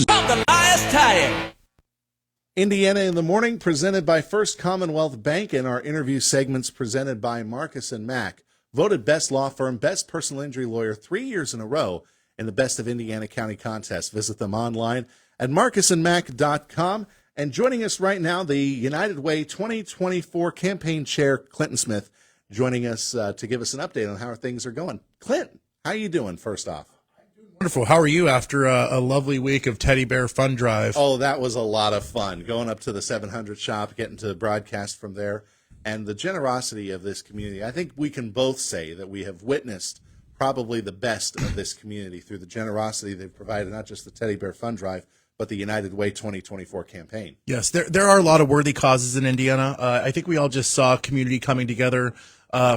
is The highest tire. Indiana in the Morning, presented by First Commonwealth Bank, and our interview segments presented by Marcus and Mack. Voted best law firm, best personal injury lawyer 3 years in a row in the Best of Indiana County contest. Visit them online at marcusandmack.com. And joining us right now, the United Way 2024 campaign chair, Clinton Smith, joining us to give us an update on how things are going. Clinton, how you doing, first off? wonderful. How are you after a lovely week of Teddy Bear Fun Drive? Oh, that was a lot of fun. Going up to the 700 shop, getting to broadcast from there, and the generosity of this community. I think we can both say that we have witnessed probably the best of this community through the generosity they've provided, not just the Teddy Bear Fun Drive, but the United Way 2024 campaign. Yes, there are a lot of worthy causes in Indiana. I think we all just saw community coming together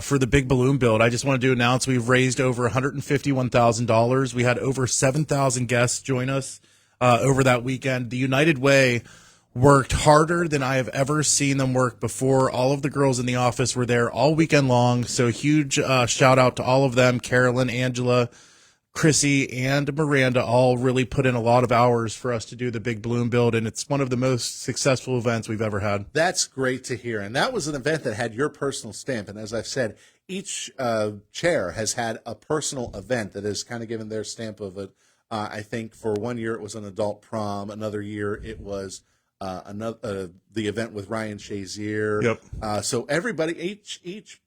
for the big balloon build. I just wanted to announce we've raised over $151,000. We had over 7,000 guests join us over that weekend. The United Way worked harder than I have ever seen them work before. All of the girls in the office were there all weekend long, so huge shout out to all of them. Carolyn, Angela, Chrissy, and Miranda all really put in a lot of hours for us to do the big balloon build, and it's one of the most successful events we've ever had. That's great to hear. And that was an event that had your personal stamp. And as I've said, each chair has had a personal event that has kind of given their stamp of it. I think for 1 year it was an adult prom. Another year it was the event with Ryan Shazier. Yep. So everybody, each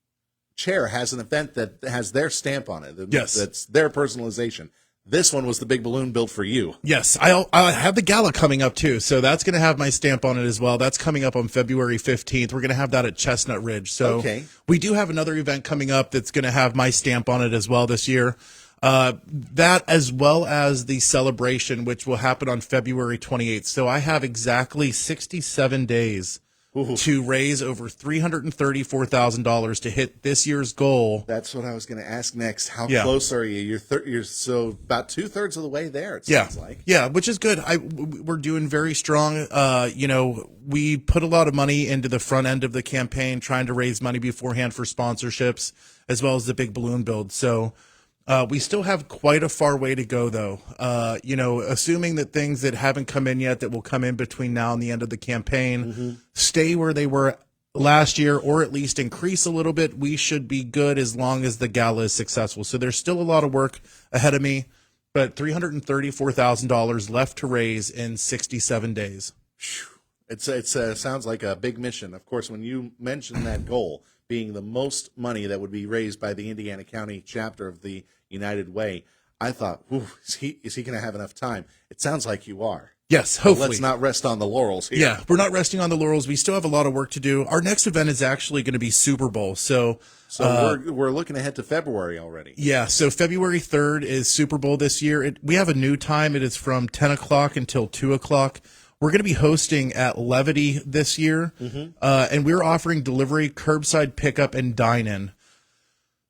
chair has an event that has their stamp on it. Yes. That's their personalization. This one was the big balloon build for you. Yes, I have the gala coming up too, so that's going to have my stamp on it as well. That's coming up on February 15th. We're going to have that at Chestnut Ridge. So okay. We do have another event coming up that's going to have my stamp on it as well this year. That as well as the celebration, which will happen on February 28th. So I have exactly 67 days to raise over $334,000 to hit this year's goal. That's what I was going to ask next. How close are you? You're so about 2/3 of the way there. It sounds like. Yeah, which is good. We're doing very strong. We put a lot of money into the front end of the campaign, trying to raise money beforehand for sponsorships, as well as the big balloon build. So. We still have quite a far way to go, though. Assuming that things that haven't come in yet that will come in between now and the end of the campaign stay where they were last year, or at least increase a little bit, we should be good as long as the gala is successful. So there's still a lot of work ahead of me, but $334,000 left to raise in 67 days. It sounds like a big mission. Of course, when you mentioned that goal being the most money that would be raised by the Indiana County chapter of the United Way, I thought, is he going to have enough time? It sounds like you are. Yes, hopefully. But let's not rest on the laurels here. Yeah, we're not resting on the laurels. We still have a lot of work to do. Our next event is actually going to be Super Bowl. So we're looking ahead to February already. Yeah, so February 3rd is Super Bowl this year. We have a new time. It is from 10 o'clock until 2 o'clock. We're going to be hosting at Levity this year, and we're offering delivery, curbside pickup, and dine-in.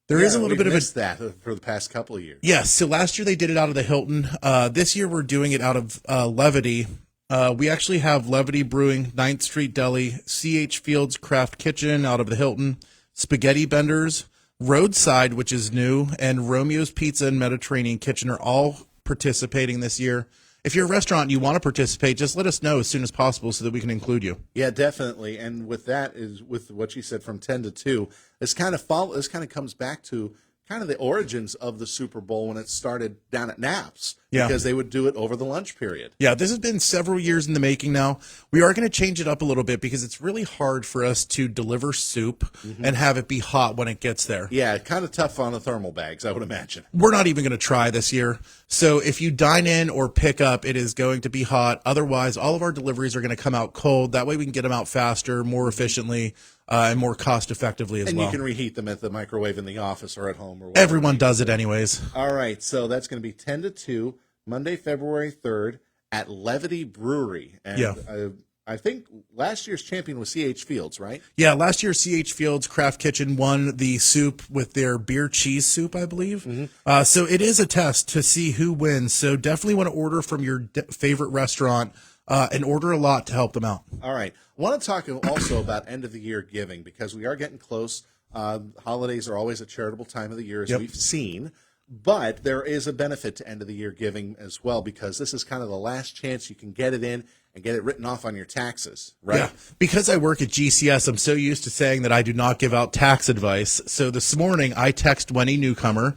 There is a little bit of that for the past couple of years. Yes, so last year they did it out of the Hilton. This year we're doing it out of Levity. We actually have Levity Brewing, 9th Street Deli, C.H. Fields Craft Kitchen out of the Hilton, Spaghetti Benders, Roadside, which is new, and Romeo's Pizza and Mediterranean Kitchen are all participating this year. If you're a restaurant and you want to participate, just let us know as soon as possible so that we can include you. Yeah, definitely. And with that, is with what you said from 10 to 2, this kind of comes back to kind of the origins of the Super Bowl when it started down at Knapp's. Yeah. Because they would do it over the lunch period. Yeah, this has been several years in the making now. We are going to change it up a little bit because it's really hard for us to deliver soup and have it be hot when it gets there. Yeah, kind of tough on the thermal bags, I would imagine. We're not even going to try this year. So if you dine in or pick up, it is going to be hot. Otherwise, all of our deliveries are going to come out cold. That way we can get them out faster, more efficiently, and more cost effectively as well. And you can reheat them at the microwave in the office or at home. Or Everyone does it anyways. All right, so that's going to be 10 to 2, Monday, February 3rd at Levity Brewery. And I think last year's champion was C.H. Fields, right? Yeah, last year C.H. Fields Craft Kitchen won the soup with their beer cheese soup, I believe. So it is a test to see who wins. So definitely want to order from your favorite restaurant and order a lot to help them out. All right. I want to talk also about end-of-the-year giving because we are getting close. Holidays are always a charitable time of the year, as we've seen. But there is a benefit to end of the year giving as well, because this is kind of the last chance you can get it in and get it written off on your taxes, right? Yeah. Because I work at GCS, I'm so used to saying that I do not give out tax advice. So this morning I text Wendy Newcomer.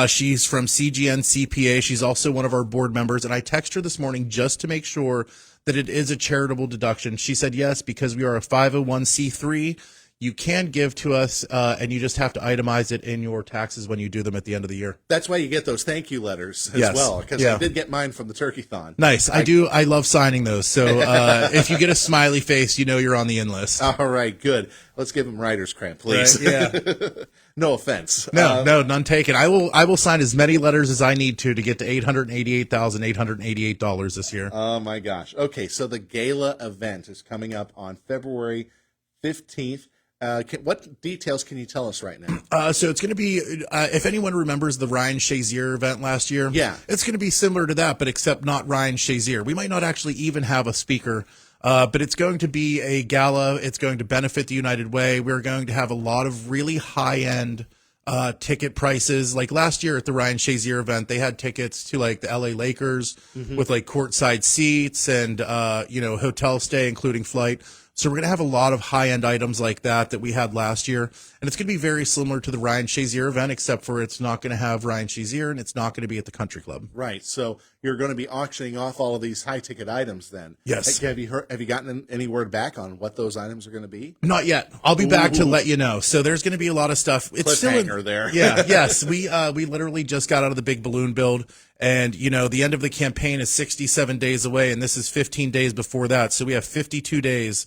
She's from CGN CPA. She's also one of our board members. And I text her this morning just to make sure that it is a charitable deduction. She said yes, because we are a 501c3. You can give to us, and you just have to itemize it in your taxes when you do them at the end of the year. That's why you get those thank you letters as Yes. well, because Yeah. I did get mine from the Turkey-thon. Nice. I do. I love signing those. So if you get a smiley face, you know you're on the in list. All right, good. Let's give him writer's cramp, please. Right? Yeah. No offense. No, none taken. I will sign as many letters as I need to get to $888,888 this year. Oh my gosh. Okay, so the gala event is coming up on February 15th. What details can you tell us right now? So it's going to be, if anyone remembers the Ryan Shazier event last year, Yeah. it's going to be similar to that, but except not Ryan Shazier. We might not actually even have a speaker, but it's going to be a gala. It's going to benefit the United Way. We're going to have a lot of really high-end ticket prices. Like last year at the Ryan Shazier event, they had tickets to like the LA Lakers with like courtside seats and, hotel stay, including flight. So we're going to have a lot of high-end items like that we had last year. And it's going to be very similar to the Ryan Shazier event, except for it's not going to have Ryan Shazier and it's not going to be at the country club. Right. So you're going to be auctioning off all of these high-ticket items then. Yes. Have you gotten any word back on what those items are going to be? Not yet. I'll be back to Ooh. let you know. So there's going to be a lot of stuff. It's still Cliffhanger there. Yeah. Yes. We literally just got out of the big balloon build, and the end of the campaign is 67 days away, and this is 15 days before that. So we have 52 days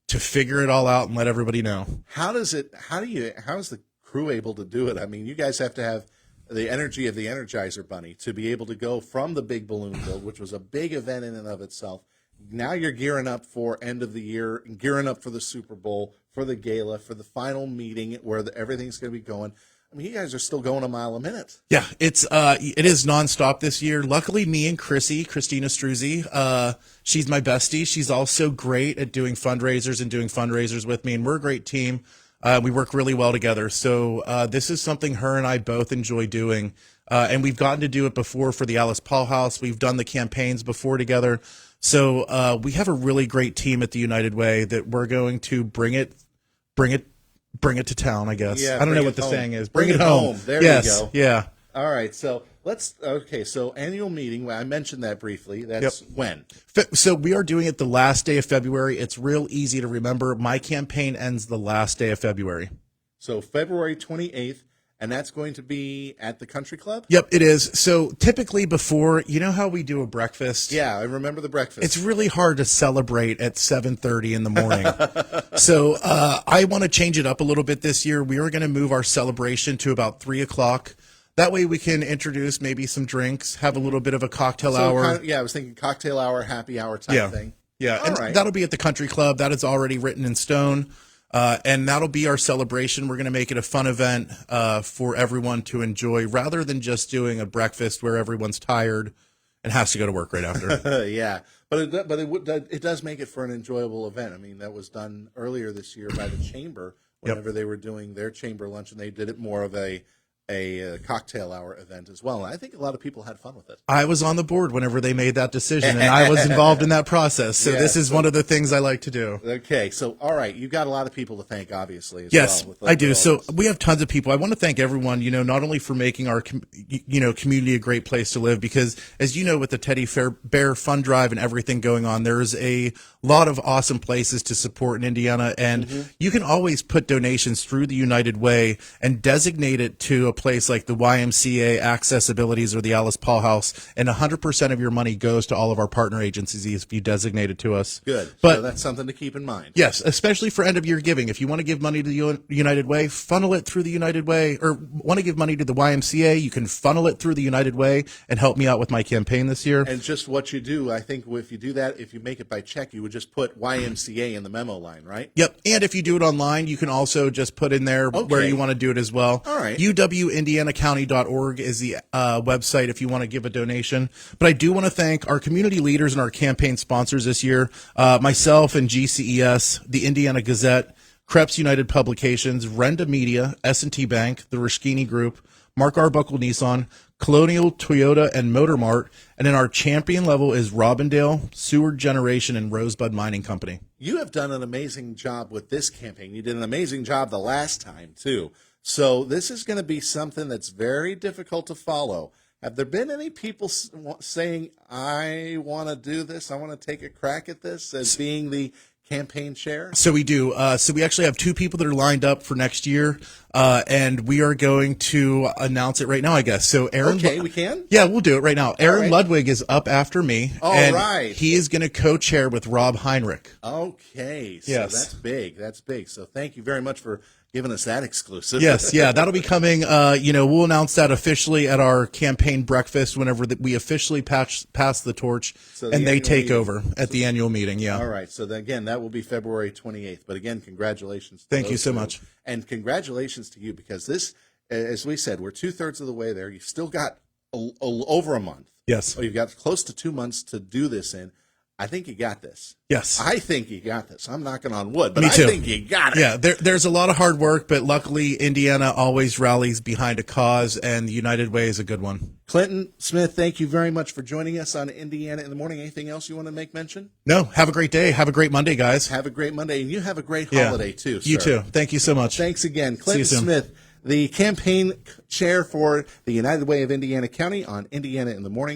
to figure it all out and let everybody know. How is the crew able to do it? I mean, you guys have to have the energy of the Energizer Bunny to be able to go from the big balloon build, which was a big event in and of itself. Now you're gearing up for end of the year, gearing up for the Super Bowl, for the gala, for the final meeting where everything's going to be going. I mean, you guys are still going a mile a minute. Yeah, it is nonstop this year. Luckily, me and Christina Struzzi, she's my bestie. She's also great at doing fundraisers with me, and we're a great team. We work really well together. So this is something her and I both enjoy doing, and we've gotten to do it before for the Alice Paul House. We've done the campaigns before together. So we have a really great team at the United Way that we're going to bring it to town, I guess. Yeah, I don't know bring what it the home. saying is. Bring it home. There yes, you go. Yeah. All right, so so annual meeting, I mentioned that briefly. That's when? So we are doing it the last day of February. It's real easy to remember. My campaign ends the last day of February. So February 28th, and that's going to be at the Country Club? Yep, it is. So typically before, you know how we do a breakfast? Yeah, I remember the breakfast. It's really hard to celebrate at 7:30 in the morning. So I want to change it up a little bit this year. We are going to move our celebration to about 3 o'clock. That way we can introduce maybe some drinks, have a little bit of a cocktail hour. I was thinking cocktail hour, happy hour type thing. Yeah, All and right. that'll be at the Country Club. That is already written in stone. And that'll be our celebration. We're going to make it a fun event for everyone to enjoy, rather than just doing a breakfast where everyone's tired and has to go to work right after. Yeah, but it does make it for an enjoyable event. I mean, that was done earlier this year by the Chamber whenever they were doing their Chamber lunch, and they did it more of a cocktail hour event as well. And I think a lot of people had fun with it. I was on the board whenever they made that decision, and I was involved in that process. So this is one of the things I like to do. Okay, so all right, you've got a lot of people to thank, obviously. As Yes, well, I do. with So all this. we have tons of people. I want to thank everyone, not only for making our, community a great place to live, because as you know, with the Teddy Bear Fund Drive and everything going on, there's a lot of awesome places to support in Indiana. And you can always put donations through the United Way and designate it to a place like the YMCA, Accessibilities, or the Alice Paul House. And 100% of your money goes to all of our partner agencies if you designate it to us. Good. But So that's something to keep in mind. yes, especially for end of year giving. If you want to give money to the United Way, funnel it through the United Way, or want to give money to the YMCA, you can funnel it through the United Way and help me out with my campaign this year. And just what you do, I think if you do that, if you make it by check, you would just put YMCA in the memo line, right? Yep. And if you do it online, you can also just put in there where you want to do it as well. All right. UWIndianaCounty.org is the website if you want to give a donation. But I do want to thank our community leaders and our campaign sponsors this year, myself and GCES, the Indiana Gazette, Krebs United Publications, Renda Media, S&T Bank, the Rishkini Group, Mark Arbuckle Nissan, Colonial Toyota, and Motor Mart. And then our champion level is Robindale, Seward Generation, and Rosebud Mining Company. You have done an amazing job with this campaign. You did an amazing job the last time, too. So this is going to be something that's very difficult to follow. Have there been any people saying, I want to do this, I want to take a crack at this as being the campaign chair? So we do. So we actually have two people that are lined up for next year, and we are going to announce it right now, I guess. So Aaron, Okay, we can? Yeah, we'll do it right now. Aaron right. Ludwig is up after me. All and right. he is going to co-chair with Rob Heinrich. Okay, so Yes. that's big. That's big. So thank you very much for giving us that exclusive. Yes, yeah, that'll be coming. We'll announce that officially at our campaign breakfast whenever we officially pass the torch, So the and they annual take meeting. over at the annual meeting. Yeah. All right. So then, again, that will be February 28th. But again, congratulations. To Thank you those so two. much. And congratulations to you because this, as we said, we're 2/3 of the way there. You've still got over a month. Yes. Or you've got close to 2 months to do this in. I think you got this. Yes. I think you got this. I'm knocking on wood, but Me too. I think you got it. Yeah, there's a lot of hard work, but luckily Indiana always rallies behind a cause, and the United Way is a good one. Clinton Smith, thank you very much for joining us on Indiana in the Morning. Anything else you want to make mention? No, have a great day. Have a great Monday, guys. Have a great Monday, and you have a great Yeah. holiday too. You sir. too. Thank you so much. Thanks again. Clinton soon. Smith, the campaign chair for the United Way of Indiana County on Indiana in the Morning.